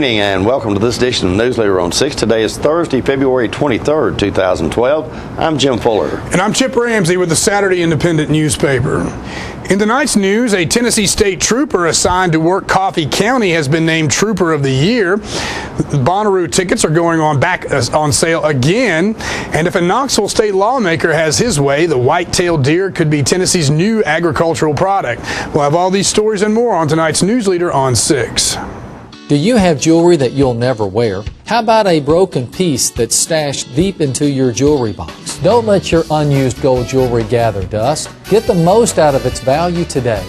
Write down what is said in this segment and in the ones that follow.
evening and welcome to this edition of Newsleader on 6. Today is Thursday, February 23rd, 2012. I'm Jim Fuller. And I'm Chip Ramsey with the Saturday Independent newspaper. In tonight's news, a Tennessee state trooper assigned to work Coffee County has been named Trooper of the Year. Bonnaroo tickets are going on sale again. And if a Knoxville state lawmaker has his way, the white-tailed deer could be Tennessee's new agricultural product. We'll have all these stories and more on tonight's Newsleader on 6. Do you have jewelry that you'll never wear? How about a broken piece that's stashed deep into your jewelry box? Don't let your unused gold jewelry gather dust. Get the most out of its value today.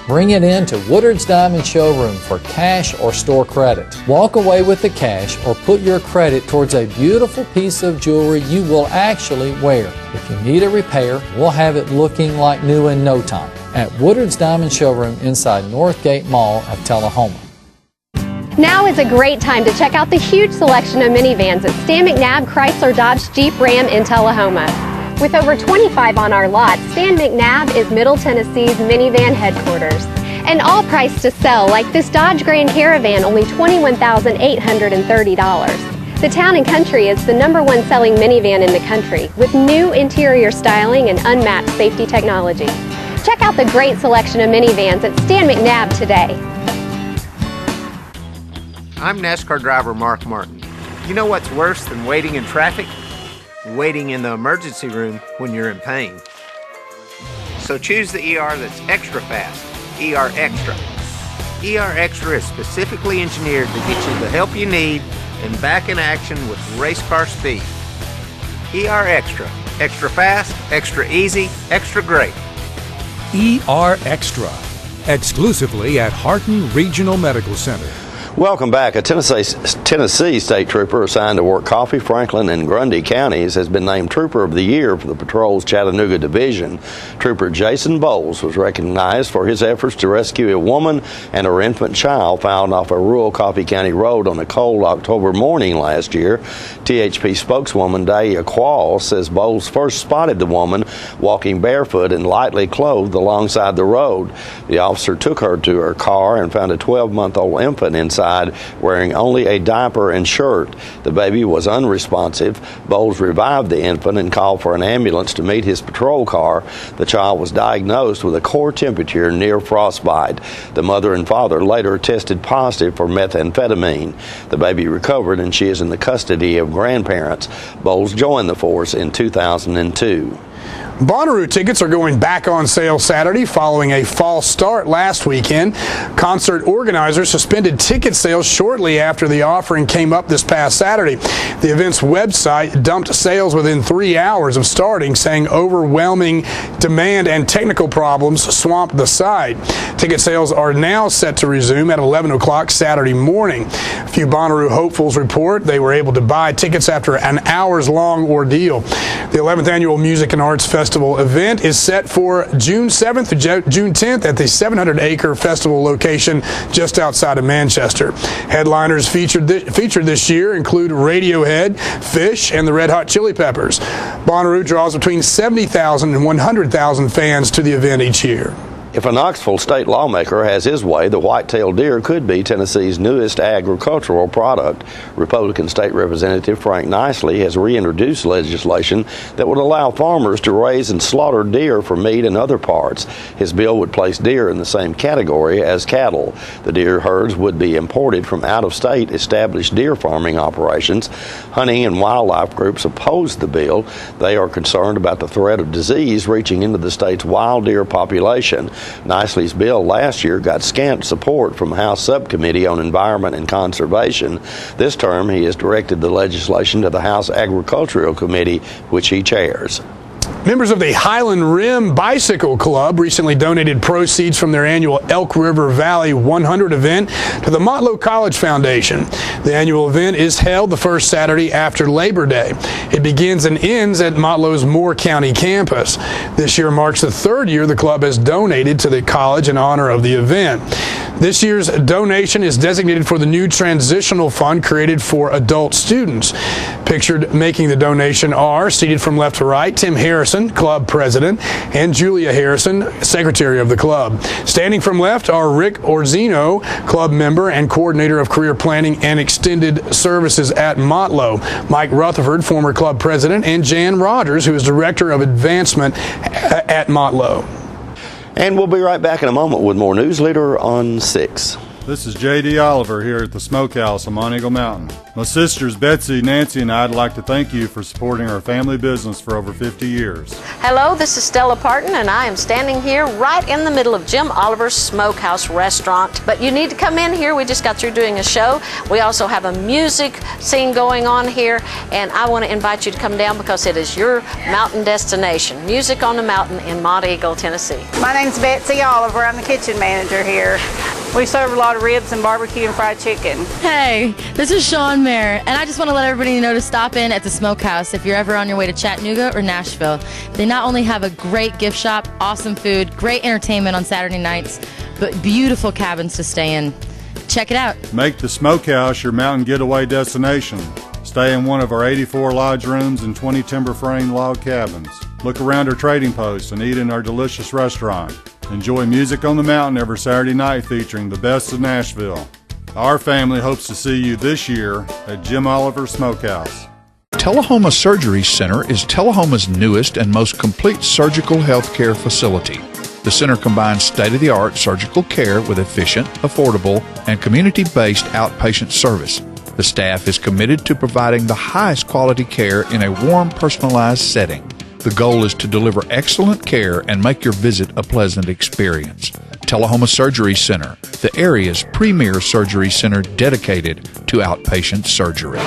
Bring it in to Woodard's Diamond Showroom for cash or store credit. Walk away with the cash or put your credit towards a beautiful piece of jewelry you will actually wear. If you need a repair, we'll have it looking like new in no time at Woodard's Diamond Showroom inside Northgate Mall of Tullahoma. Now is a great time to check out the huge selection of minivans at Stan McNabb Chrysler Dodge Jeep Ram in Tullahoma. With over 25 on our lot, Stan McNabb is Middle Tennessee's minivan headquarters. And all priced to sell, like this Dodge Grand Caravan, only $21,830. The Town & Country is the #1 selling minivan in the country, with new interior styling and unmatched safety technology. Check out the great selection of minivans at Stan McNabb today. I'm NASCAR driver Mark Martin. You know what's worse than waiting in traffic? Waiting in the emergency room when you're in pain. So choose the ER that's extra fast, ER Extra. ER Extra is specifically engineered to get you the help you need and back in action with race car speed. ER Extra. Extra fast, extra easy, extra great. ER Extra. Exclusively at Harton Regional Medical Center. Welcome back. A Tennessee state trooper assigned to work Coffee, Franklin, and Grundy counties has been named Trooper of the Year for the patrol's Chattanooga division. Trooper Jason Bowles was recognized for his efforts to rescue a woman and her infant child found off a rural Coffee County road on a cold October morning last year. THP spokeswoman Dahlia Quall says Bowles first spotted the woman walking barefoot and lightly clothed alongside the road. The officer took her to her car and found a 12-month-old infant inside, wearing only a diaper and shirt. The baby was unresponsive. Bowles revived the infant and called for an ambulance to meet his patrol car. The child was diagnosed with a core temperature near frostbite. The mother and father later tested positive for methamphetamine. The baby recovered and she is in the custody of grandparents. Bowles joined the force in 2002. Bonnaroo tickets are going back on sale Saturday following a false start last weekend. Concert organizers suspended ticket sales shortly after the offering came up this past Saturday. The event's website dumped sales within 3 hours of starting, saying overwhelming demand and technical problems swamped the site. Ticket sales are now set to resume at 11 o'clock Saturday morning. A few Bonnaroo hopefuls report they were able to buy tickets after an hours-long ordeal. The 11th Annual Music and Arts Festival event is set for June 7th to June 10th at the 700-acre festival location just outside of Manchester. Headliners featured this year include Radiohead, Fish, and the Red Hot Chili Peppers. Bonnaroo draws between 70,000 and 100,000 fans to the event each year. If a Knoxville state lawmaker has his way, the white-tailed deer could be Tennessee's newest agricultural product. Republican State Representative Frank Nicely has reintroduced legislation that would allow farmers to raise and slaughter deer for meat and other parts. His bill would place deer in the same category as cattle. The deer herds would be imported from out-of-state established deer farming operations. Hunting and wildlife groups oppose the bill. They are concerned about the threat of disease reaching into the state's wild deer population. Nicely's bill last year got scant support from House Subcommittee on Environment and Conservation. This term, he has directed the legislation to the House Agricultural Committee, which he chairs. Members of the Highland Rim Bicycle Club recently donated proceeds from their annual Elk River Valley 100 event to the Motlow College Foundation. The annual event is held the first Saturday after Labor Day. It begins and ends at Motlow's Moore County campus. This year marks the third year the club has donated to the college in honor of the event. This year's donation is designated for the new transitional fund created for adult students. Pictured making the donation are, seated from left to right, Tim Harrison, Harrison, club president, and Julia Harrison, secretary of the club. Standing from left are Rick Orzino, club member and coordinator of career planning and extended services at Motlow, Mike Rutherford, former club president, and Jan Rogers, who is director of advancement at Motlow. And we'll be right back in a moment with more Newsleader on 6. This is J.D. Oliver here at the Smokehouse on Monteagle Mountain. My sisters Betsy, Nancy, and I'd like to thank you for supporting our family business for over 50 years. Hello, this is Stella Parton, and I am standing here right in the middle of Jim Oliver's Smokehouse restaurant. But you need to come in here. We just got through doing a show. We also have a music scene going on here, and I want to invite you to come down because it is your mountain destination. Music on the Mountain in Monteagle, Tennessee. My name's Betsy Oliver. I'm the kitchen manager here. We serve a lot of ribs and barbecue and fried chicken. Hey, this is Sean Mayer, and I just want to let everybody know to stop in at the Smokehouse if you're ever on your way to Chattanooga or Nashville. They not only have a great gift shop, awesome food, great entertainment on Saturday nights, but beautiful cabins to stay in. Check it out. Make the Smokehouse your mountain getaway destination. Stay in one of our 84 lodge rooms and 20 timber frame log cabins. Look around our trading posts and eat in our delicious restaurant. Enjoy music on the mountain every Saturday night featuring the best of Nashville. Our family hopes to see you this year at Jim Oliver Smokehouse. Tullahoma Surgery Center is Tullahoma's newest and most complete surgical health care facility. The center combines state-of-the-art surgical care with efficient, affordable, and community-based outpatient service. The staff is committed to providing the highest quality care in a warm, personalized setting. The goal is to deliver excellent care and make your visit a pleasant experience. Tullahoma Surgery Center, the area's premier surgery center dedicated to outpatient surgery.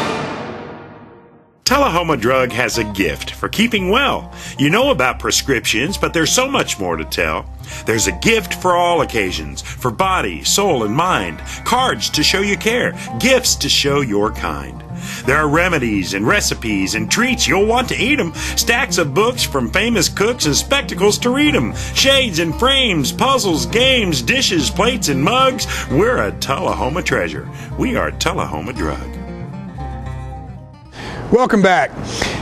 Tullahoma Drug has a gift for keeping well. You know about prescriptions, but there's so much more to tell. There's a gift for all occasions, for body, soul, and mind. Cards to show you care, gifts to show your kind. There are remedies and recipes and treats, you'll want to eat them. Stacks of books from famous cooks and spectacles to read them. Shades and frames, puzzles, games, dishes, plates, and mugs. We're a Tullahoma treasure. We are Tullahoma Drug. Welcome back.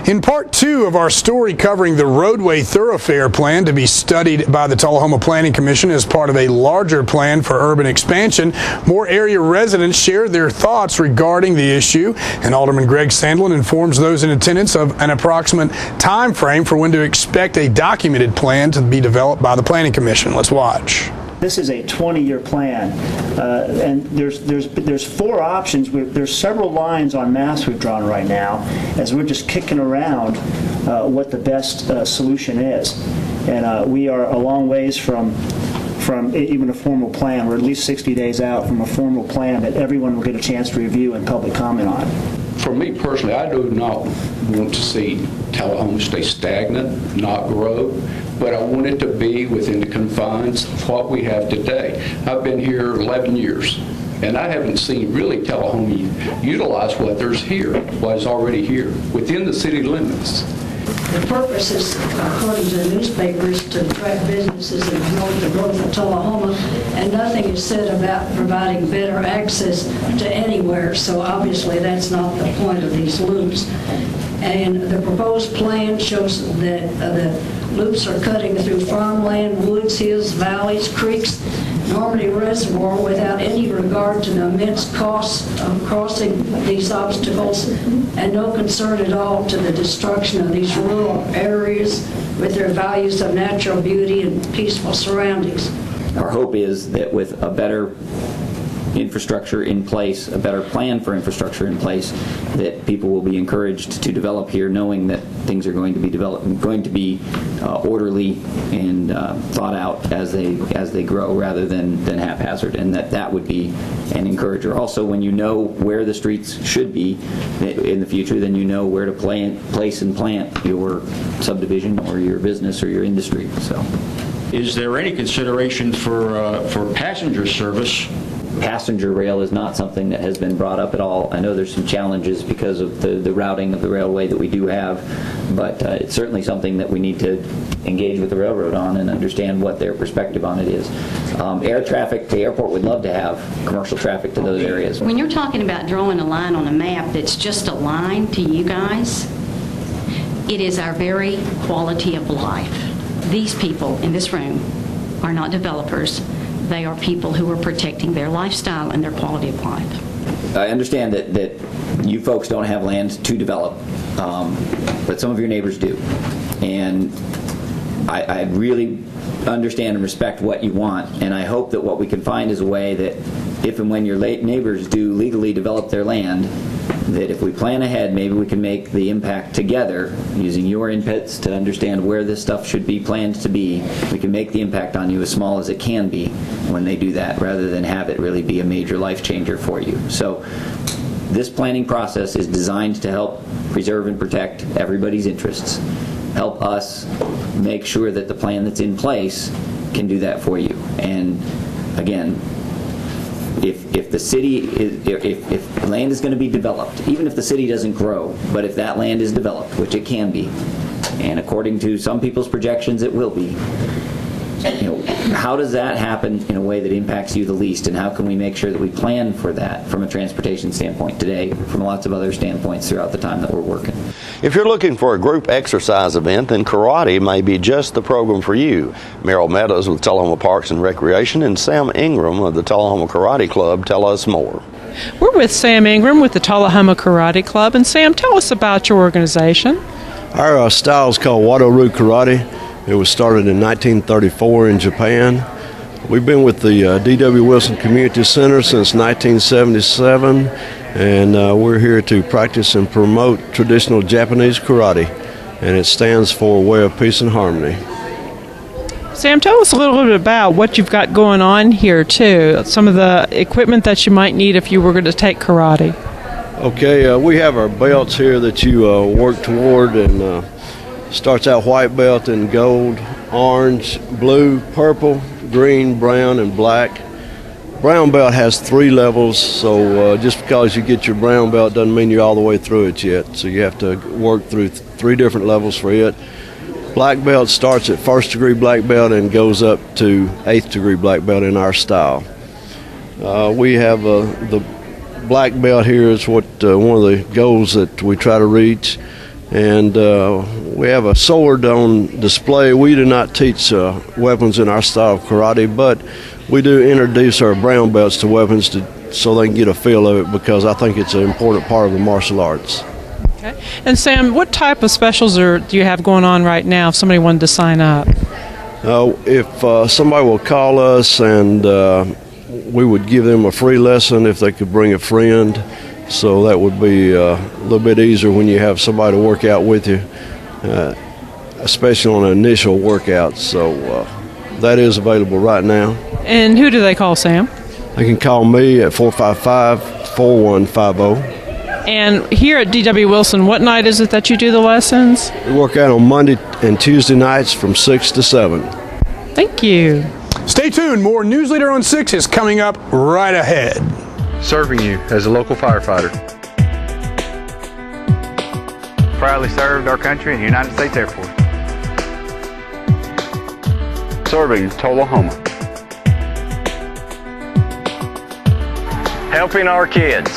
In part 2 of our story covering the roadway thoroughfare plan to be studied by the Tullahoma Planning Commission as part of a larger plan for urban expansion, more area residents shared their thoughts regarding the issue, and Alderman Greg Sandlin informs those in attendance of an approximate time frame for when to expect a documented plan to be developed by the Planning Commission. Let's watch. This is a 20-year plan, and there's 4 options. There's several lines on maps we've drawn right now as we're just kicking around what the best solution is. And we are a long ways from even a formal plan. We're at least 60 days out from a formal plan that everyone will get a chance to review and public comment on. For me personally, I do not want to see Tullahoma stay stagnant, not grow, but I want it to be within the confines of what we have today. I've been here 11 years, and I haven't seen really Tullahoma utilize what there's here, what is already here, within the city limits. The purpose is, according to the newspapers, to attract businesses and promote the growth of Tullahoma, and nothing is said about providing better access to anywhere, so obviously that's not the point of these loops. And the proposed plan shows that the loops are cutting through farmland, woods, hills, valleys, creeks, Normandy Reservoir without any regard to the immense costs of crossing these obstacles and no concern at all to the destruction of these rural areas with their values of natural beauty and peaceful surroundings. Our hope is that with a better infrastructure in place, a better plan for infrastructure in place, that people will be encouraged to develop here, knowing that things are going to be orderly and thought out as they grow, rather than haphazard, and that would be an encourager. Also, when you know where the streets should be in the future, then you know where to place and plant your subdivision or your business or your industry. So, is there any consideration for passenger service? Passenger rail is not something that has been brought up at all. I know there's some challenges because of the routing of the railway that we do have, but it's certainly something that we need to engage with the railroad on and understand what their perspective on it is. Air traffic, the airport would love to have commercial traffic to those areas. When you're talking about drawing a line on a map that's just a line to you guys, It is our very quality of life. These people in this room are not developers. They are people who are protecting their lifestyle and their quality of life. I understand that you folks don't have land to develop, but some of your neighbors do. And I really understand and respect what you want, and I hope that what we can find is a way that if and when your neighbors do legally develop their land, that if we plan ahead, maybe we can make the impact together, using your inputs to understand where this stuff should be planned to be. We can make the impact on you as small as it can be when they do that, rather than have it really be a major life changer for you. So this planning process is designed to help preserve and protect everybody's interests, help us make sure that the plan that's in place can do that for you. And again, if the city if land is going to be developed, even if the city doesn't grow, but if that land is developed, which it can be, and according to some people's projections it will be, how does that happen in a way that impacts you the least, and how can we make sure that we plan for that from a transportation standpoint today, from lots of other standpoints throughout the time that we're working? If you're looking for a group exercise event, then karate may be just the program for you. Merrill Meadows with Tullahoma Parks and Recreation and Sam Ingram of the Tullahoma Karate Club tell us more. We're with Sam Ingram with the Tullahoma Karate Club. And Sam, tell us about your organization. Our style is called Wado-Ryu Karate. It was started in 1934 in Japan. We've been with the D.W. Wilson Community Center since 1977, and we're here to practice and promote traditional Japanese karate, and it stands for Way of Peace and Harmony. Sam, tell us a little bit about what you've got going on here, too, some of the equipment that you might need if you were going to take karate. Okay, we have our belts here that you work toward, and starts out white belt and gold, orange, blue, purple, green, brown, and black. Brown belt has 3 levels, so just because you get your brown belt doesn't mean you're all the way through it yet. So you have to work through 3 different levels for it. Black belt starts at 1st degree black belt and goes up to 8th degree black belt in our style. We have the black belt here is what one of the goals that we try to reach. And we have a sword on display. We do not teach weapons in our style of karate, but we do introduce our brown belts to weapons so they can get a feel of it, because I think it's an important part of the martial arts. Okay. And Sam, what type of specials do you have going on right now if somebody wanted to sign up? If somebody will call us, and we would give them a free lesson if they could bring a friend. So that would be a little bit easier when you have somebody to work out with you, especially on an initial workout. So that is available right now. And who do they call, Sam? They can call me at 455-4150. And here at D.W. Wilson, what night is it that you do the lessons? We work out on Monday and Tuesday nights from 6 to 7. Thank you. Stay tuned. More Newsleader on 6 is coming up right ahead. Serving you as a local firefighter. Proudly served our country in the United States Air Force. Serving Tullahoma. Helping our kids.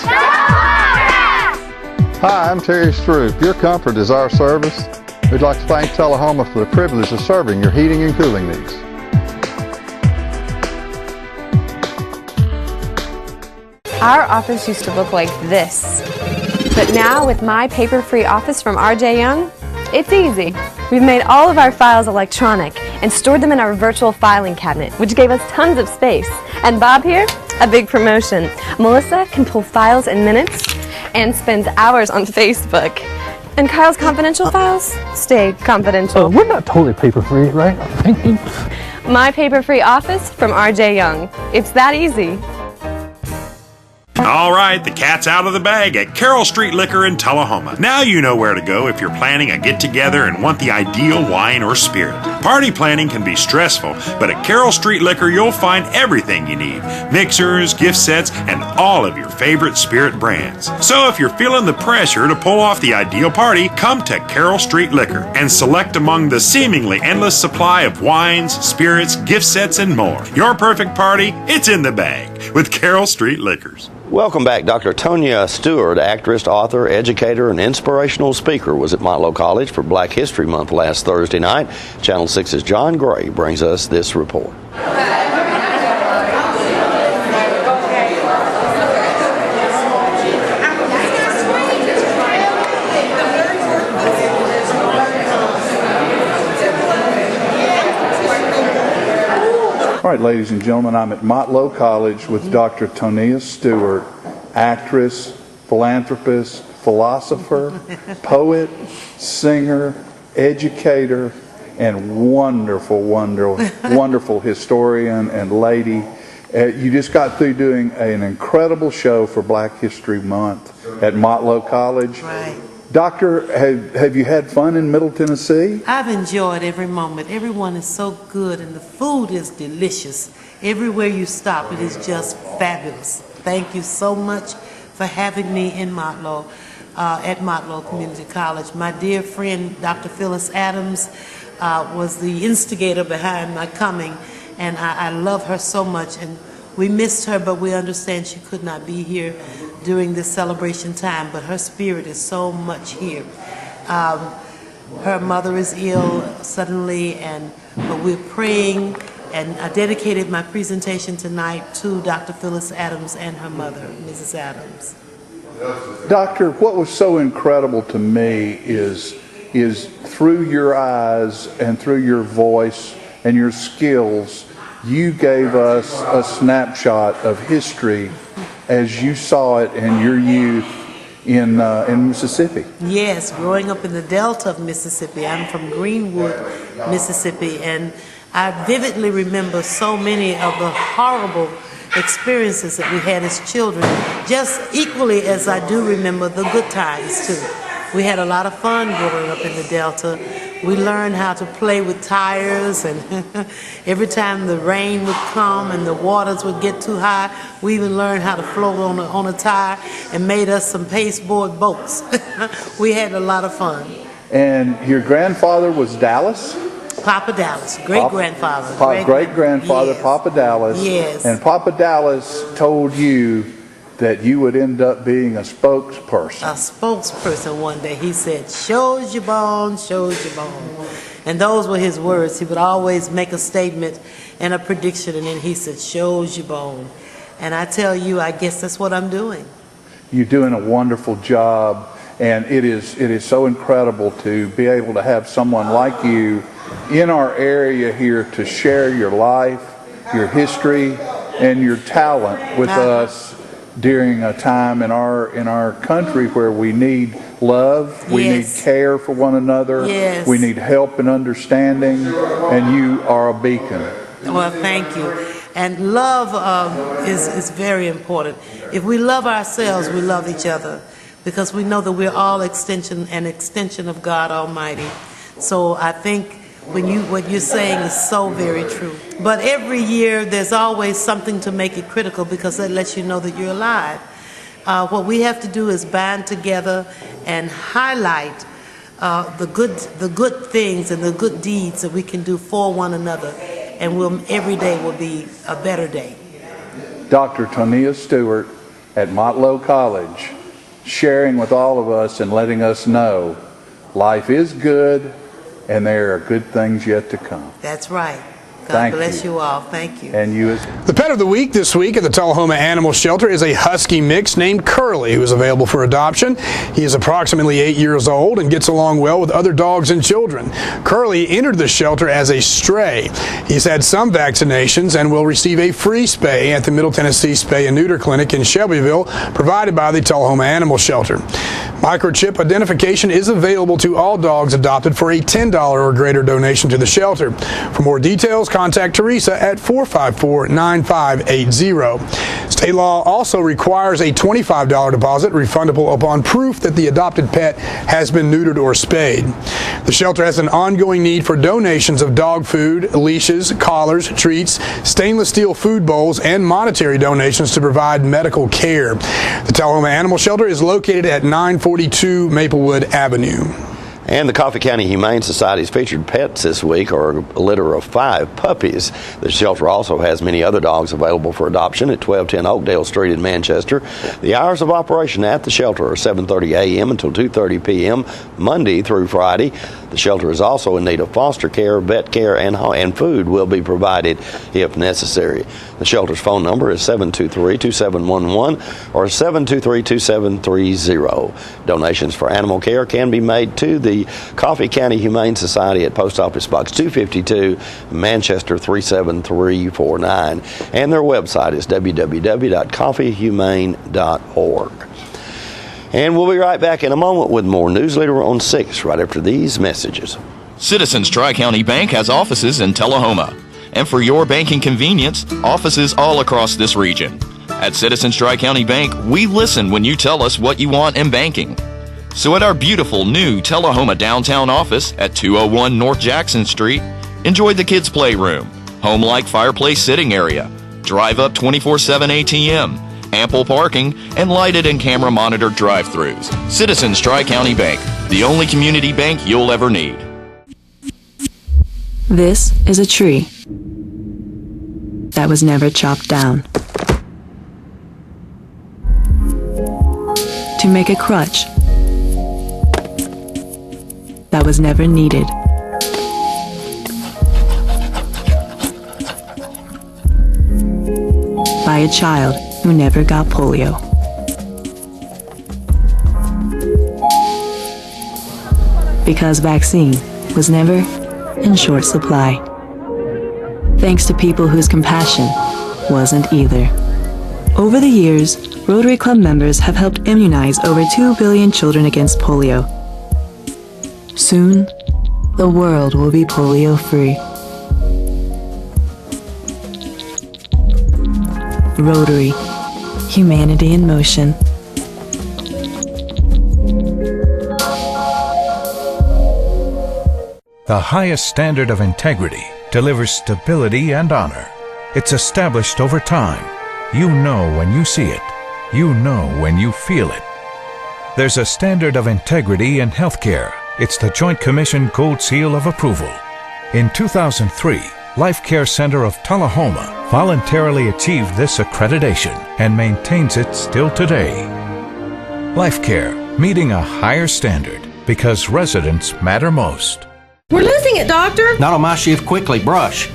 Hi, I'm Terry Stroop. Your comfort is our service. We'd like to thank Tullahoma for the privilege of serving your heating and cooling needs. Our office used to look like this. But now with my paper-free office from R.J. Young, it's easy. We've made all of our files electronic and stored them in our virtual filing cabinet, which gave us tons of space. And Bob here, a big promotion. Melissa can pull files in minutes and spends hours on Facebook. And Kyle's confidential files stay confidential. We're not totally paper-free, right? My paper-free office from R.J. Young. It's that easy. All right, the cat's out of the bag at Carroll Street Liquor in Tullahoma. Now you know where to go if you're planning a get-together and want the ideal wine or spirit. Party planning can be stressful, but at Carroll Street Liquor you'll find everything you need. Mixers, gift sets, and all of your favorite spirit brands. So if you're feeling the pressure to pull off the ideal party, come to Carroll Street Liquor and select among the seemingly endless supply of wines, spirits, gift sets, and more. Your perfect party, it's in the bag with Carroll Street Liquors. Welcome back. Dr. Tonya Stewart, actress, author, educator, and inspirational speaker, was at Motlow College for Black History Month last Thursday night. Channel 6's John Gray brings us this report. All right, ladies and gentlemen, I'm at Motlow College with Dr. Tonya Stewart, actress, philanthropist, philosopher, poet, singer, educator, and wonderful historian and lady. You just got through doing an incredible show for Black History Month at Motlow College. Right. Doctor, have you had fun in Middle Tennessee? I've enjoyed every moment. Everyone is so good and the food is delicious. Everywhere you stop, it is just fabulous. Thank you so much for having me in Motlow, at Motlow Community College. My dear friend, Dr. Phyllis Adams, was the instigator behind my coming, and I love her so much. And we missed her, but we understand she could not be here during this celebration time, but her spirit is so much here. Her mother is ill suddenly, but we're praying, and I dedicated my presentation tonight to Dr. Phyllis Adams and her mother, Mrs. Adams. Doctor, what was so incredible to me is through your eyes and through your voice and your skills, you gave us a snapshot of history as you saw it in your youth in Mississippi. Yes, growing up in the Delta of Mississippi. I'm from Greenwood, Mississippi, and I vividly remember so many of the horrible experiences that we had as children, just equally as I do remember the good times too. We had a lot of fun growing up in the Delta. We learned how to play with tires, and every time the rain would come and the waters would get too high, we even learned how to float on a tire and made us some pasteboard boats. We had a lot of fun. And your grandfather was Dallas? Papa Dallas, great-grandfather. Great-grandfather, yes. Papa Dallas. Yes. And Papa Dallas told you that you would end up being a spokesperson. A spokesperson one day. He said, shows your bone, shows your bone. And those were his words. He would always make a statement and a prediction, and then he said, shows your bone. And I tell you, I guess that's what I'm doing. You're doing a wonderful job, and it is so incredible to be able to have someone like you in our area here to share your life, your history, and your talent with us during a time in our country where we need love, we need care for one another, we need help and understanding, and you are a beacon. Well, thank you. And love is very important. If we love ourselves, we love each other, because we know that we're all an extension of God Almighty. So I think what you're saying is so very true. But every year there's always something to make it critical, because that lets you know that you're alive. What we have to do is band together and highlight the good things and the good deeds that we can do for one another, and every day will be a better day. Dr. Tonya Stewart at Motlow College, sharing with all of us and letting us know life is good, and there are good things yet to come. That's right. God bless you all. Thank you. And you as The pet of the week this week at the Tullahoma Animal Shelter is a husky mix named Curly, who is available for adoption. He is approximately 8 years old and gets along well with other dogs and children. Curly entered the shelter as a stray. He's had some vaccinations and will receive a free spay at the Middle Tennessee Spay and Neuter Clinic in Shelbyville, provided by the Tullahoma Animal Shelter. Microchip identification is available to all dogs adopted for a $10 or greater donation to the shelter. For more details, contact Teresa at 454-9580. State law also requires a $25 deposit, refundable upon proof that the adopted pet has been neutered or spayed. The shelter has an ongoing need for donations of dog food, leashes, collars, treats, stainless steel food bowls, and monetary donations to provide medical care. The Tullahoma Animal Shelter is located at 942 Maplewood Avenue. And the Coffee County Humane Society's featured pets this week are a litter of 5 puppies. The shelter also has many other dogs available for adoption at 1210 Oakdale Street in Manchester. The hours of operation at the shelter are 7:30 a.m. until 2:30 p.m. Monday through Friday. The shelter is also in need of foster care, vet care, and food will be provided if necessary. The shelter's phone number is 723-2711 or 723-2730. Donations for animal care can be made to the Coffee County Humane Society at Post Office Box 252, Manchester 37349. And their website is www.coffeehumane.org. And we'll be right back in a moment with more Newsleader on 6 right after these messages. Citizens Tri-County Bank has offices in Tullahoma. And for your banking convenience, offices all across this region. At Citizens Tri-County Bank, we listen when you tell us what you want in banking. So at our beautiful new Tullahoma downtown office at 201 North Jackson Street, enjoy the kids' playroom, home-like fireplace sitting area, drive-up 24/7 ATM, ample parking, and lighted and camera-monitored drive-thrus. Citizens Tri-County Bank, the only community bank you'll ever need. This is a tree that was never chopped down to make a crutch that was never needed. By a child who never got polio. Because vaccine was never in short supply. Thanks to people whose compassion wasn't either. Over the years, Rotary Club members have helped immunize over 2 billion children against polio. Soon, the world will be polio-free. Rotary, humanity in motion. The highest standard of integrity delivers stability and honor. It's established over time. You know when you see it. You know when you feel it. There's a standard of integrity in healthcare. It's the Joint Commission Gold Seal of Approval. In 2003, Life Care Center of Tullahoma voluntarily achieved this accreditation and maintains it still today. Life Care, meeting a higher standard because residents matter most. We're losing it, Doctor. Not on my shift. Quickly, brush.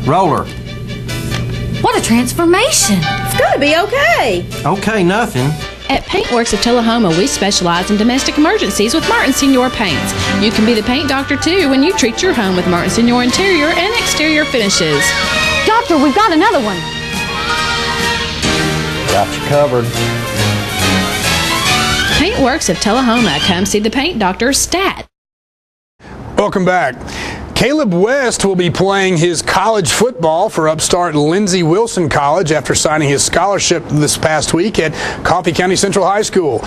Roller. What a transformation. It's going to be okay. Okay, nothing. At Paintworks of Tullahoma, we specialize in domestic emergencies with Martin Senior Paints. You can be the paint doctor, too, when you treat your home with Martin Senior interior and exterior finishes. Doctor, we've got another one. Got you covered. Paintworks of Tullahoma. Come see the paint doctor, Stat. Welcome back. Caleb West will be playing his college football for upstart Lindsey Wilson College after signing his scholarship this past week at Coffee County Central High School.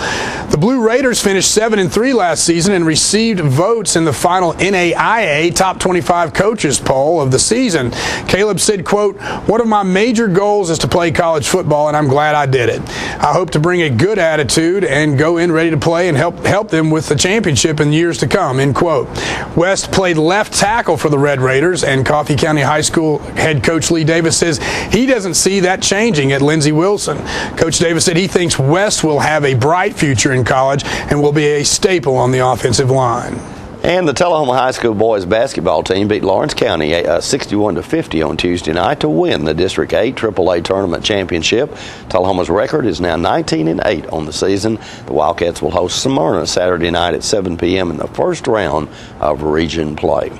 The Blue Raiders finished 7-3 last season and received votes in the final NAIA Top 25 Coaches poll of the season. Caleb said, quote, "One of my major goals is to play college football, and I'm glad I did it. I hope to bring a good attitude and go in ready to play and help them with the championship in years to come," end quote. West played left tackle for the Red Raiders, and Coffee County High School head coach Lee Davis says he doesn't see that changing at Lindsey Wilson. Coach Davis said he thinks West will have a bright future in college and will be a staple on the offensive line. And the Tullahoma High School boys basketball team beat Lawrence County 61-50 on Tuesday night to win the District 8 AAA Tournament Championship. Tullahoma's record is now 19-8 on the season. The Wildcats will host Smyrna Saturday night at 7 p.m. in the first round of region play.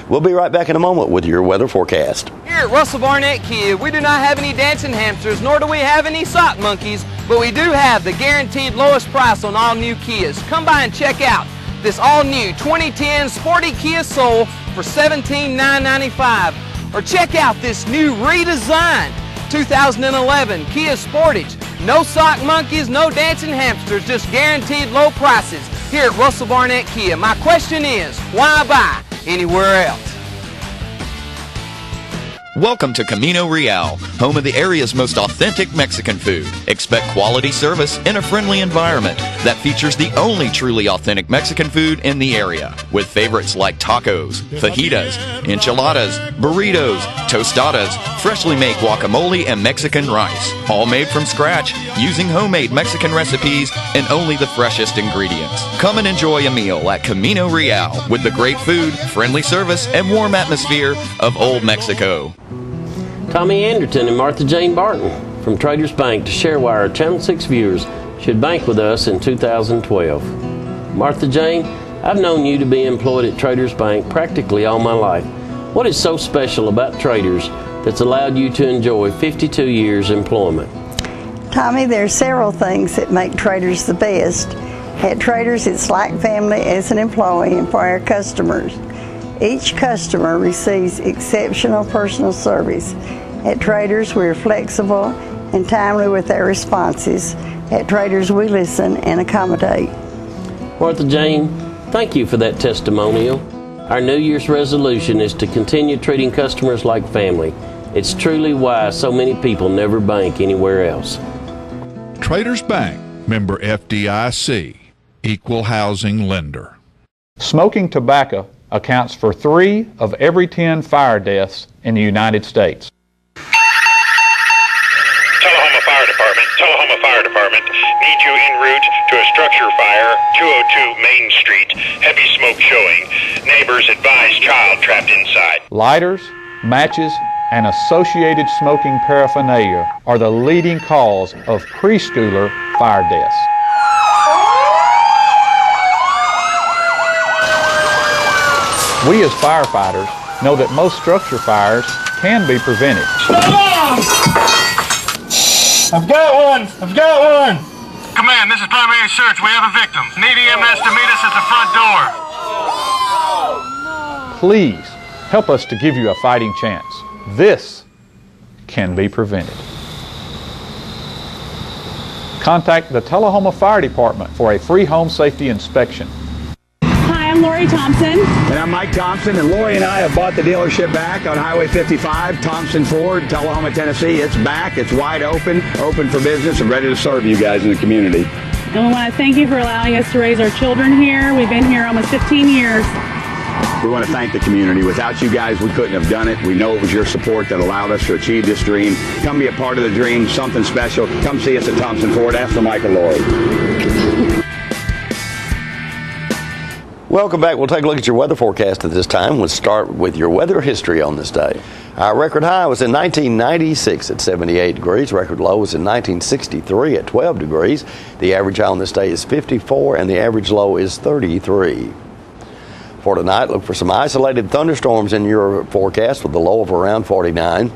We'll be right back in a moment with your weather forecast. Here at Russell Barnett Kia, we do not have any dancing hamsters, nor do we have any sock monkeys, but we do have the guaranteed lowest price on all new Kias. Come by and check out this all-new 2010 Sporty Kia Soul for $17,995. Or check out this new redesigned 2011 Kia Sportage. No sock monkeys, no dancing hamsters, just guaranteed low prices here at Russell Barnett Kia. My question is, why buy anywhere else? Welcome to Camino Real, home of the area's most authentic Mexican food. Expect quality service in a friendly environment. that features the only truly authentic Mexican food in the area, with favorites like tacos, fajitas, enchiladas, burritos, tostadas, freshly made guacamole, and Mexican rice, all made from scratch using homemade Mexican recipes and only the freshest ingredients. Come and enjoy a meal at Camino Real with the great food, friendly service, and warm atmosphere of Old Mexico. Tommy Anderton and Martha Jane Barton from Traders Bank to share why our Channel 6 viewers should bank with us in 2012. Martha Jane, I've known you to be employed at Traders Bank practically all my life. What is so special about Traders that's allowed you to enjoy 52 years employment? Tommy, there are several things that make Traders the best. At Traders, it's like family as an employee and for our customers. Each customer receives exceptional personal service. At Traders, we're flexible and timely with our responses. At Traders, we listen and accommodate. Martha Jane, thank you for that testimonial. Our New Year's resolution is to continue treating customers like family. It's truly why so many people never bank anywhere else. Traders Bank, member FDIC, equal housing lender. Smoking tobacco accounts for 3 of every 10 fire deaths in the United States. Tullahoma Fire Department need you en route to a structure fire, 202 Main Street. Heavy smoke showing. Neighbors advise child trapped inside. Lighters, matches, and associated smoking paraphernalia are the leading cause of preschooler fire deaths. We as firefighters know that most structure fires can be prevented. I've got one! I've got one! Command, this is primary search. We have a victim. Need EMS to meet us at the front door. Please help us to give you a fighting chance. This can be prevented. Contact the Tullahoma Fire Department for a free home safety inspection. Hi, I'm Lori Thompson. And I'm Mike Thompson, and Lori and I have bought the dealership back on Highway 55, Thompson Ford, Tullahoma, Tennessee. It's back, it's wide open for business, and ready to serve you guys in the community. And we want to thank you for allowing us to raise our children here. We've been here almost 15 years. We want to thank the community. Without you guys, we couldn't have done it. We know it was your support that allowed us to achieve this dream. Come be a part of the dream, something special. Come see us at Thompson Ford. Ask for Mike and Lori. Welcome back. We'll take a look at your weather forecast at this time. We'll start with your weather history on this day. Our record high was in 1996 at 78 degrees. Record low was in 1963 at 12 degrees. The average high on this day is 54 and the average low is 33. For tonight, look for some isolated thunderstorms in your forecast with a low of around 49.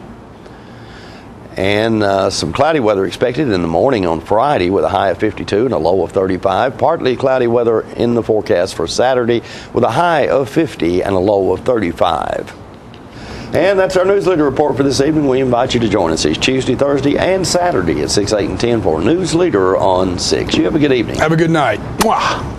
And some cloudy weather expected in the morning on Friday with a high of 52 and a low of 35. Partly cloudy weather in the forecast for Saturday with a high of 50 and a low of 35. And that's our Newsleader report for this evening. We invite you to join us each Tuesday, Thursday, and Saturday at 6, 8, and 10 for Newsleader on 6. You have a good evening. Have a good night. Mwah.